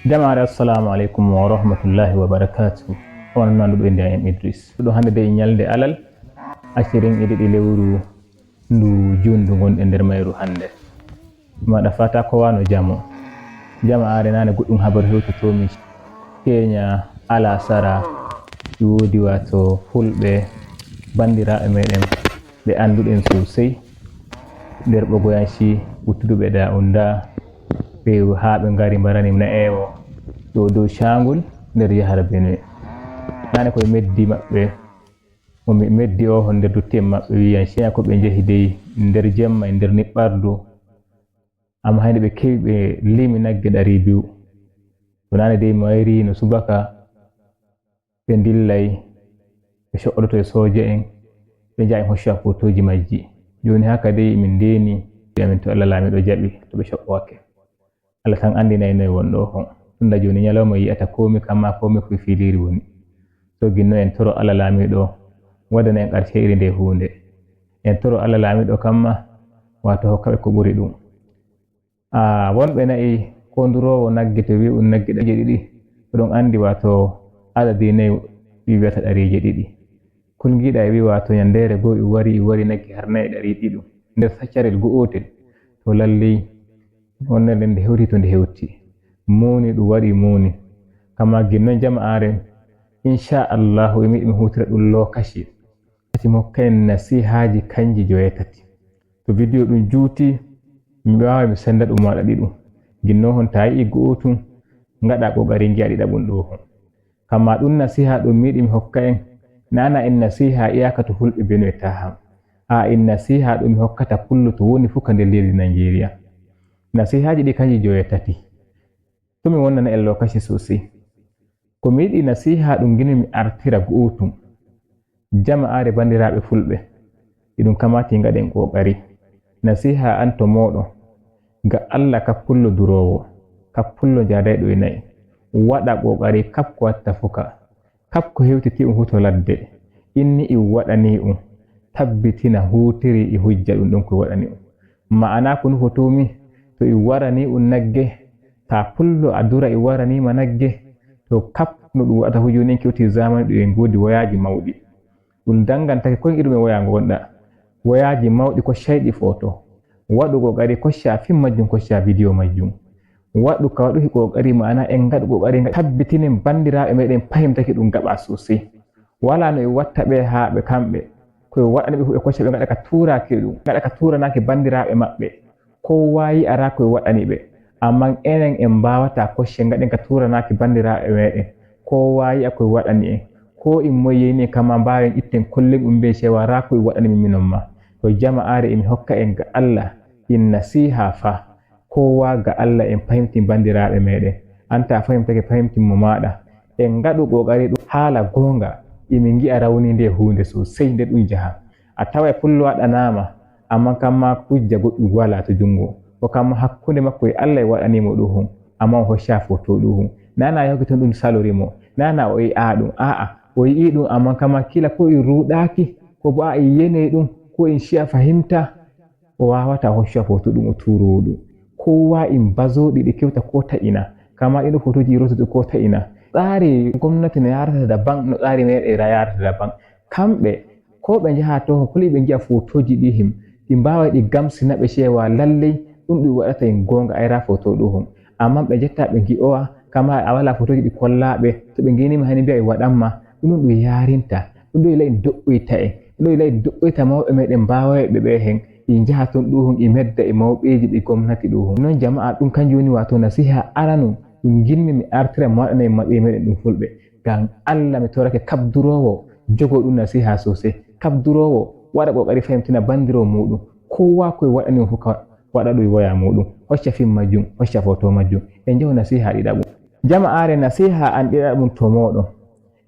Jamaare assalamu alaikum wa rahmatullahi wa barakatuh. On nanduɗo inde am Idris. Ɗo hande de nyalde alal ashirin e ɗiɗi lewru ndu jundu gonɗe nder mayru hande. Maɗa fata ko wano jamo. Jamaare nane goɗɗum habar hewtotomi Kenya ala sara wodi wato fulɓe bandiraɓe meɗen ɓe anduɗen sosai nder ɓogoyanci wuttuduɓe da unda ɓe ha ɓe ngari mbarani na ewo ɗo dow shangol nder yahara Benue. Nane koye meddi maɓɓe mo mi meddi o nder duttien maɓɓe wiyan ceya ko ɓe jehi dey nder jemma e nder niɓɓardu amma hayde ɓe kewi ɓe limi nagge 200. To nane dey mi wayri no subaka ɓe dillay ɓe coɗoto e soja en ɓe jaha en hocca fotoji majji. Joni haka dey min deni amin to Allah lamiɗo jaɓi to ɓe coɓɓoake. Allah tan andi noye wonɗo hon tunda joni nyalawma yi'ata komi kamma komi fu filiri woni. So ginno en toro Allah lamiɗo wadana en ƙarshe iri nde hunde. En toro Allah lamiɗo kamma wato hokkaɓe ko ɓuri ɗum. Wonɓe na'i ko ndurowo nagge to wi nagge 200 ɗon andi wato adadi nayi ɗi wiyata 200. Kulgiɗa wi wato yandere go i wari nagge har nayi 200 nder saccarel go'otel to lalli wonde nde hewti to nde hewti muni ɗum waɗi muni kama ginnon jama'are insha Allahu mi hutira ɗum lokaci mo hokkaen nasihaji kanji 3 to video ɗum juuti mi wawa mi senda ɗum waɗa ɗiɗum ginno hon ta yi'i go'otum ngada kokari ngi'a ɗiɗaɓum ɗo hon kama ɗum nasiha ɗum mi hokka en nana en nasiha iyaka to fulɓe Benue taham en nasiha ɗum mi hokkata kullu to woni fuka nder leydi Nigeria. Nasihaji ɗi kanji 3 to mi wonnana en lokaci sosai ko mi yiɗi nasiha ɗum gini mi artira go'otum jama'are bandiraɓe fulɓe iɗum kamati ngaɗen kokari nasiha an to moɗo ga Allah kappullo durowo kappullo jadayɗo e nayi waɗa kokari kap ko watta fuka kap ko hewtiti huto ladde inni waɗani tabbitina hutiri hujja ɗum ko waɗani ma'ana ko nufotomi to warani nagge ta pullo adura warani ma nagge to kap no ɗum waɗata hujuni kewti zamani ɗo en godi wayaji mawɗi ɗum dangantake ko iɗum e waya gonɗa wayaji mawɗi ko shayɗi foto waɗu kokari kocca film majjum kocca video majjum waɗu ka waɗuki kokari ma'ana en gaɗu kokari tabbitinen bandiraɓe meɗen fahimtake ɗum gaba sosai wala no watta ɓe ha ɓe kamɓe ko waɗani ɓe kocca ɓe gaɗa ka turaki ɗum gaɗa ka turanaki bandiraɓe maɓɓe kowa yi ara ko waɗani ɓe amma enen en mbawata kocce gaɗen ka turanaki bandiraɓe meɗen kowa yi ko waɗani en ko in moyeni kama mbawen itten kollin be cewa ra ko waɗani minon ma to jama'are emi hokka en ga Allah in nasiha fa kowa ga Allah en fahimti bandiraɓe meɗen anta fahimtake fahimtin mo maɗa en gaɗu kokari ɗum hala gonga emi gi'a rawni nde hunde sosai nde ɗum jaha a tawa pullo waɗanama amma kamma hujja goɗɗum wala to jungo ko kamma hakkunde makko e Allah waɗanimo ɗum amma o hocca foto ɗum nana yoki ton ɗum salori mo nana o yi'a ɗum o yi'i ɗum amma kamma kila ko ruɗaki ko bo yene ɗum ko in shi'a fahimta o wawata hocca foto ɗum o turo ɗum kowa in bazoɗi ɗi kewta ko ta'ina kama ɗiɗo fotoji rotuɗo ko ta'ina tsari gwamnati no yarata daban no tsari meɗe yarata daban kamɓe ko ɓe jaha to kuli ɓe gi'a fotoji ɗi ɗi mbawai ɗi gamsina ɓe cewa lallai ɗum ɗum waɗata en gonga ayra foto ɗum amma ɓe jetta ɓe gi'owa kama a wala fotoji ɗi kollaɓe to ɓe ginima hani mbi'a ɓe waɗanma ɗum yarinta ɗum ɗo lay do'oyta ɗum lay do'oyta mawɓe meɗen mbawayɓe ɓe hen ɗi jaha ton ɗum medda e mawɓeji ɗi gwamnati ɗum non jama'a ɗum kanjum woni wato nasiha aranu ɗum ginmi mi artira mi waɗana en maɓɓe meɗen ɗum fulɓe ngam Allah mi torake kabdurowo jogo ɗum nasiha sosai kabdurowo waɗa kokari fahimtina bandiro muɗum kowa koye waɗani fuka waɗa ɗum waya muɗum hocca film majjum hocca foto majjum en jahu nasiha ɗiɗaɓum jama'are nasiha an ɗiɗaɓum to moɗon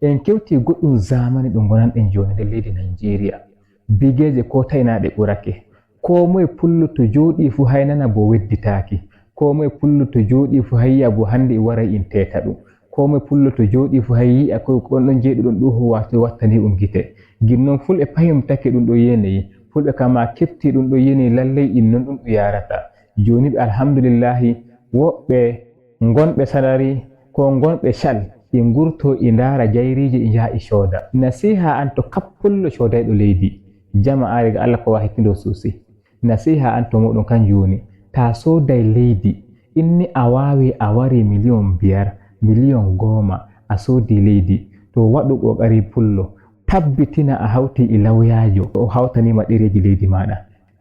en kewti goɗɗum zamani ɗum gonanɗen joni nder leydi Nigeria bigeje ko taynaɗe ɓurake ko moye pulluto joɗi fu haynana bo wedditaki ko moye pulluto joɗi fu hayya bo hande waray in teta ɗum ko moye pulluto joɗi fu hayya ko ɗon jeeɗuɗon ɗum wato wattani gite ginnon fulɓe fahimtake ɗum ɗo yeneyi fulɓe kama kefti ɗum ɗo yeni lallai in non ɗum yarata joni ɓe alhamdulillahi woɓɓe gonɓe salari ko gonɓe shal e ngurto e ndara jayriji e jaha e coda. Nasiha an to kappullo codayɗo leydi jama'are ga Allah ko wa hettindo sosai. Nasiha an to moɗon kanjum woni ta soday leydi inni a wawi a wari miliyon 5 miliyon 10 a sodi leydi to waɗu ƙoƙari pullo tabbitina a hauti e lawyajo o hautanima ɗereji leydi maɗa.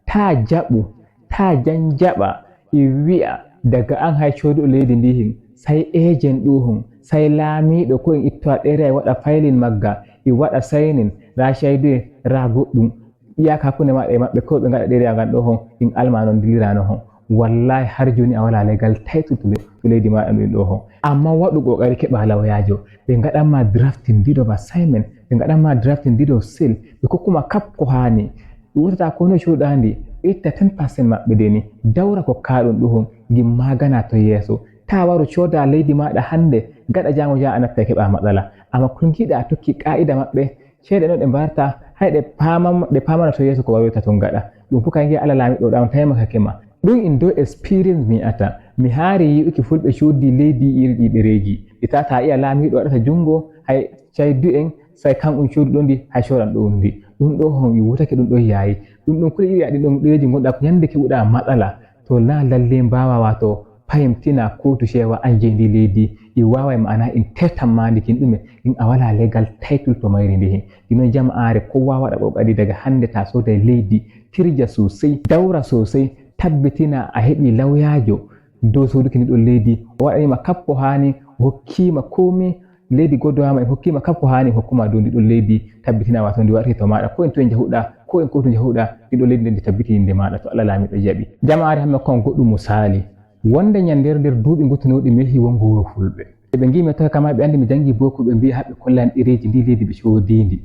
Ta jaɓu ta janjaɓa e wi'a daga an hay coduɗo leydi ndihin sai agent ɗuhum sai laamiɗo ko en ittoa ɗere e waɗa filing magga e waɗa signing ra shaidu ra goɗɗum iyaka hakkunde maɗa e maɓɓe ko ɓe gaɗa ɗere ngan ɗo hon in alma non dillirano hon. Wallahi har joni a wala legal title to leydi maɗa ɗum ɗo hon. Amma waɗu ƙoƙari keɓa lawyajo ɓe gaɗanma drafting deed of assignment ɓe gaɗanma drafting deed of sale ɓe kokkuma kap ko hani wurtata ko no cuɗandi itta 10% maɓɓe deni dawra ko kaɗum ɗuhum gimma gana to yeso ta waru coda leydi maɗa hande gaɗa jango ja a natta keɓa matsala. Amma kun giɗa a tokki qa'ida maɓɓe ceede no ɗe mbarta hay ɗe pamana to yeso ko wawiata ton gaɗa ɗum fu kangi Allah laamiɗo ɗam taimakake ma. ɗum in do experience mi ata mi haari yi'uki fulɓe coddi leydi iri ɗi ɗereji ɗi tata iya laamiɗo waɗata jungo hay caydu en sai kamɓum coduɗo ndi hay coran ɗo ndi ɗum ɗo hon i wutake ɗum ɗo yayi ɗum ɗum kuli iri aɗi ɗum ɗereji gonɗa ko yande keɓuɗa matsala to na lalle mbawa wato fahimtina kotu cewa an jendi leydi i wawa ma'ana in tetanmandi kin ɗume in a wala legal title to mayri ndihin ɗinon jama'are kowa waɗa ƙoƙari daga hande ta soday leydi tirja sosai dawra sosai tabbitina a heɓi lawyajo dow soduki ndi ɗon leydi o waɗanima kappo hani hokkima komi leydi godowama en hokkima kappo hani hokkuma dow ndi ɗon leydi tabbitina wato ndi warti to maɗa ko en toye jahuɗa ko en kotu jahuɗa ndi ɗon leydi ndi tabbiti inde maɗa to Allah laamiɗo jaɓi. Jama'are hamma kon goɗɗum misali wonde nyandere nder duuɓi guttunoɗi mehi wongo wuro fulɓe ɓe gimi to kama ɓe andi mi jangi boko ɓe mbi haɓe kollan ɗereji ndi leydi ɓe codindi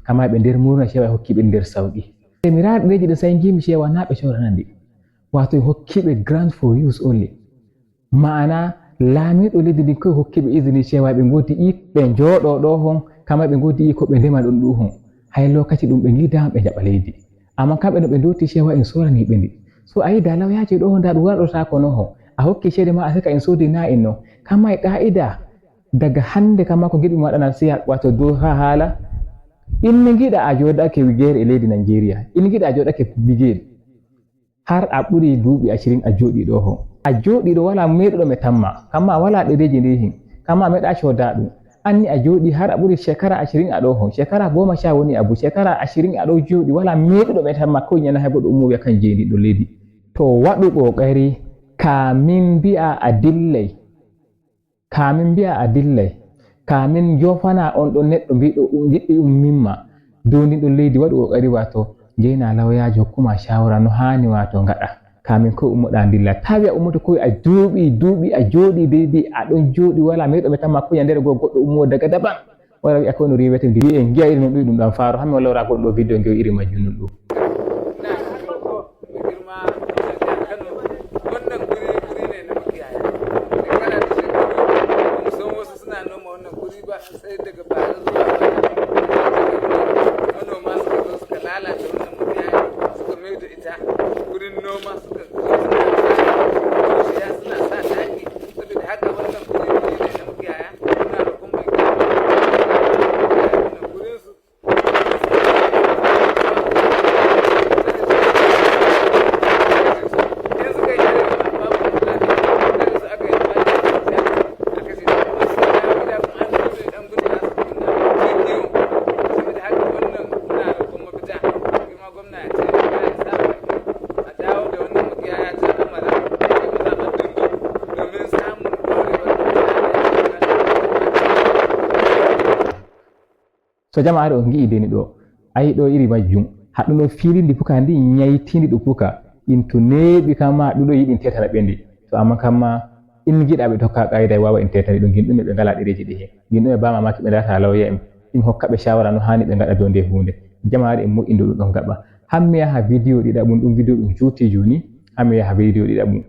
kama ɓe nder murna cewa hokkiɓe nder sauki mi ra ɗereji ɗin sai gimi cewa na ɓe coranandi wato hokkiɓe grant for use only ma'ana laamiɗo leydi ndi koye hokkiɓe izini cewa ɓe godi ɓe jooɗo ɗo hon kama ɓe godi ko ɓe ndema ɗon ɗum hon hay lokaci ɗum ɓe gidama ɓe jaɓa leydi amma kamɓe no ɓe doti cewa en soraniɓe ndi so ayi da lawyaji ɗo hon da ɗum waɗota ko no hon a hokki ceede ma a sika en sodi na en no kama e qa'ida daga hande kama ko giɗi waɗana siya wato dow ha haala inni giɗa a joɗake wigere e leydi Nigeria inni giɗa a joɗake bigel har a ɓuri duuɓi 20 a jooɗi ɗo hon a jooɗi ɗo wala meɗuɗo me tamma kamma a wala ɗereji ndihin kamma a meɗa coda ɗum anni a jooɗi har a ɓuri shekara 20 a ɗo hon shekara 10 woni abu shekara 20 a ɗo jooɗi wala meɗuɗo me tamma ko nyana hay goɗɗo ummo wiya kan jeeni ɗo leydi to waɗu ƙoƙari kamin mbi'a a dillay kamin jofana on ɗon neɗɗo mbiɗo giɗɗi mimma dow ndi ɗon leydi waɗu ƙoƙari wato jeyna lawyajo hokkuma shawara no hani wato gaɗa kamin ko ummoɗa dilla ta wi'a ummoto koye a duuɓi a jooɗi deydi aɗon jooɗi wala meɗo ɓe tamma ko yandere go goɗɗo ummo daga daban wala wi'a kono riwete ndi en giya iri non ɗum ɗum ɗan faaro hammi walla wara goɗɗo ɗo vidéo ngew iri majjum non ɗum so jama'are on gi'i deni ɗo ayi ɗo iri majjum haɗum ɗo filindi puka ndi nyaitindi ɗum puka in to neeɓi kamma ɗum ɗo yiɗi in tetana ɓe ndi to amma kamma in giɗa ɓe tokka ƙa'ida e wawa in tetani ɗum ginɗume ɓe ngala ɗereji ɗi hen ginɗume ba mamaki ɓe darata lawya en in hokka ɓe shawara no hani ɓe gaɗa dow nde hunde jama'are en moƴƴindu ɗum ɗon gaɓa hammi yaha vidéo ɗiɗaɓum ɗum vidéo ɗum juuti joni hammi yaha vidéo ɗiɗaɓum